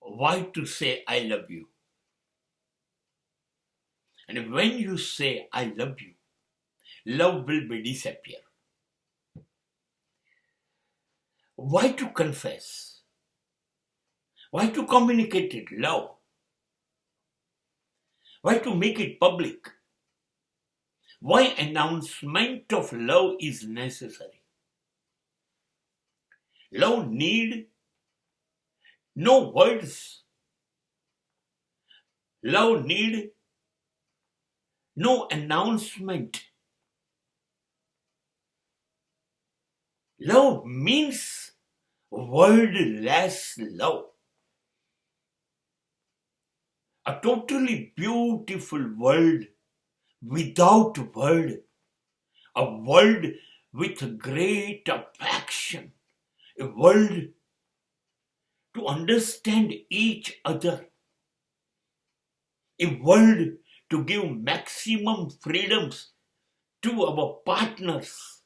why to say I love you. And when you say I love you, love will be disappear. Why to confess? Why to communicate it love? Why to make it public? Why announcement of love is necessary? Love need no words. Love need no announcement. Love means wordless love. A totally beautiful world without word. A world with great affection. A world to understand each other. A world to give maximum freedoms to our partners.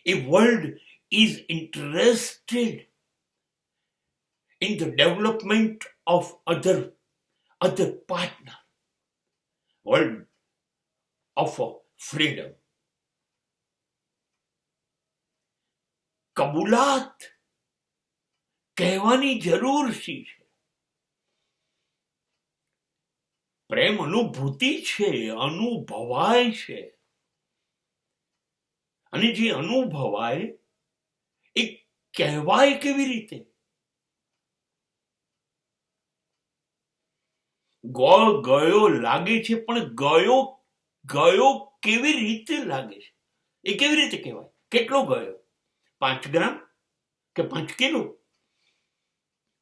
A world is interested in the development of other partner. World of freedom. કબૂલાત કહેવાની જરૂર શી છે? પ્રેમ અનુભૂતિ છે, અનુભવાય છે. અને જે અનુભવાય એ કહેવાય કેવી રીતે? ગયો લાગે છે, પણ ગયો કેવી રીતે લાગે છે? એ કેવી રીતે કહેવાય? કેટલો ગયો? 5 ગ્રામ કે 5 કિલો?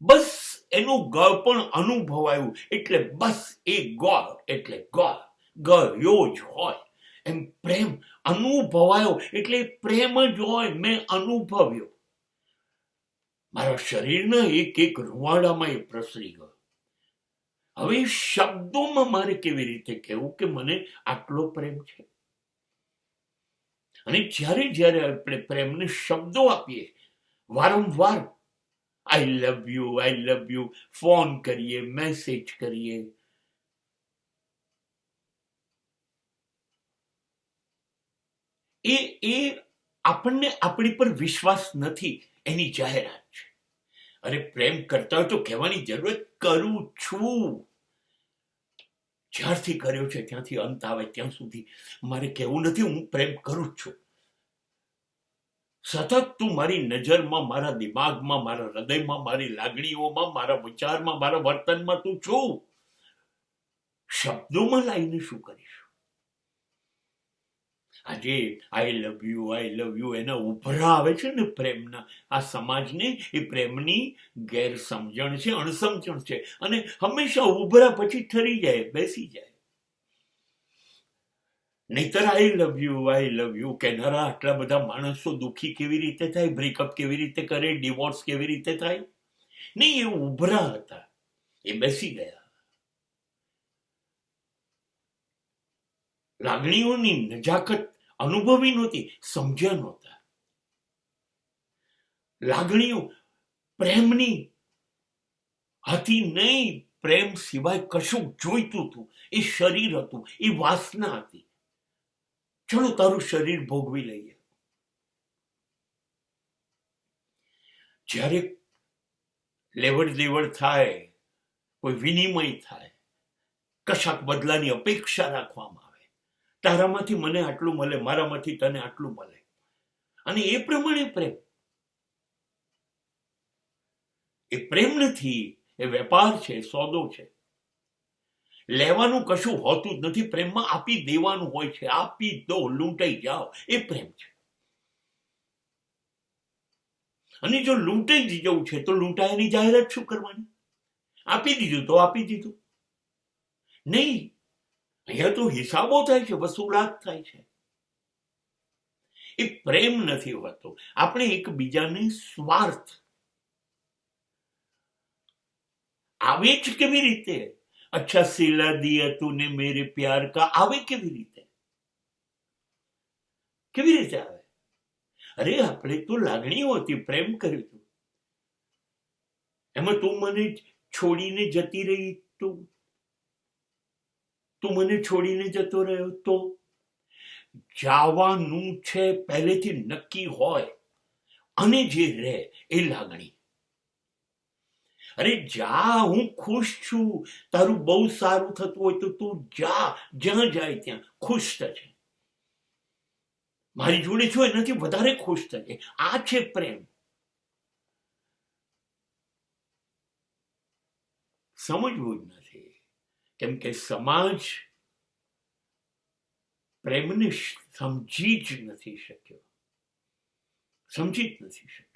બસ એનું ગ પણ અનુભવાયું એટલે બસ એ ગ એટલે ગયો જ હોય. એમ પ્રેમ અનુભવાયો એટલે પ્રેમ જ હોય. મેં અનુભવ્યો. મારા શરીરના એક રૂવાડામાં એ પ્રસરી ગયો. હવે શબ્દોમાં મારે કેવી રીતે કહેવું કે મને આટલો પ્રેમ છે? અને જ્યારે આપણે પ્રેમને શબ્દો આપીએ, વારંવાર આઈ લવ યુ ફોન કરીએ, મેસેજ કરીએ, એ આપણને આપણી પર વિશ્વાસ નથી એની જાહેરાત છે. અરે પ્રેમ કરતા હોય તો કહેવાની જરૂરત કરું છું. જ્યારથી કર્યો છે ત્યાંથી અંત આવે ત્યાં સુધી મારે કહેવું નથી હું પ્રેમ કરું છું. સતત તું મારી નજરમાં, મારા દિમાગમાં, મારા હૃદયમાં, મારી લાગણીઓમાં, મારા વિચારમાં, મારા વર્તનમાં તું છું. શબ્દોમાં લાવીને શું કરીશું? આજે આઈ લવ યુ એના ઉભરા આવે છે ને પ્રેમના, આ સમાજને એ પ્રેમની ગેરસમજણ છે, અણસમજણ છે. અને હંમેશા ઉભરા પછી ઠરી જાય, બેસી જાય. નહીતર આઈ લવ યુ કહેનારા આટલા બધા માણસો દુઃખી કેવી રીતે થાય? બ્રેકઅપ કેવી રીતે કરે? ડિવોર્સ કેવી રીતે થાય? નહીં, એ ઉભરા હતા, એ બેસી ગયા. લાગણીઓની નજાકત અનુભવી નહોતી, સમજ્યા નહોતા. લાગણીઓ પ્રેમની હતી નહીં. પ્રેમ સિવાય કશું જોઈતું હતું. એ શરીર હતું, એ વાસના હતી. ચલો તારું શરીર ભોગવી લઈએ. જ્યારે લેવડ દેવડ થાય, કોઈ વિનિમય થાય, કશાક બદલાની અપેક્ષા રાખવામાં આવે, તારામાંથી મને આટલું મળે, મારામાંથી તને આટલું મળે, અને એ પ્રમાણે પ્રેમ. એ પ્રેમ નથી, એ વેપાર છે, સોદો છે. લેવાનું કશું હોતું જ નથી. પ્રેમમાં આપી દેવાનું હોય છે. આપી દો, લૂંટાઈ જાઓ, એ પ્રેમ છે. અને જો લૂંટાઈ જ જવું છે તો લૂંટાયાની જાહેરાત શું કરવાની? આપી દીધું તો આપી દીધું. નહીં, અહીંયા તો હિસાબો થાય છે, વસૂલાત થાય છે. એ પ્રેમ નથી હોતો. આપણે એકબીજાને સ્વાર્થ આવે જ કેવી રીતે? અચ્છા સિલા દિયા તુને મેરે પ્યાર કા આવે કેવી રીતે? કેવી રીતે આવે? અરે આપણે તો લાગણીઓ હતી, પ્રેમ કર્યું હતું. એમાં તું મને છોડીને જતી રહી, તું મને છોડીને જતો રહ્યો તો જવાનું છે પહેલેથી નક્કી હોય અને જે રહે એ લાગણી. અરે જા, હું ખુશ છું, તારું બહુ સારું થતું હોય તો તું જા, જ્યાં જાય ત્યાં ખુશ થજે. મારી જોડે છો એનાથી વધારે ખુશ થજે. આ છે પ્રેમ. સમજવું જ નથી, કેમ કે સમાજ પ્રેમને સમજી જ નથી શક્યો, સમજી જ નથી શક્યો.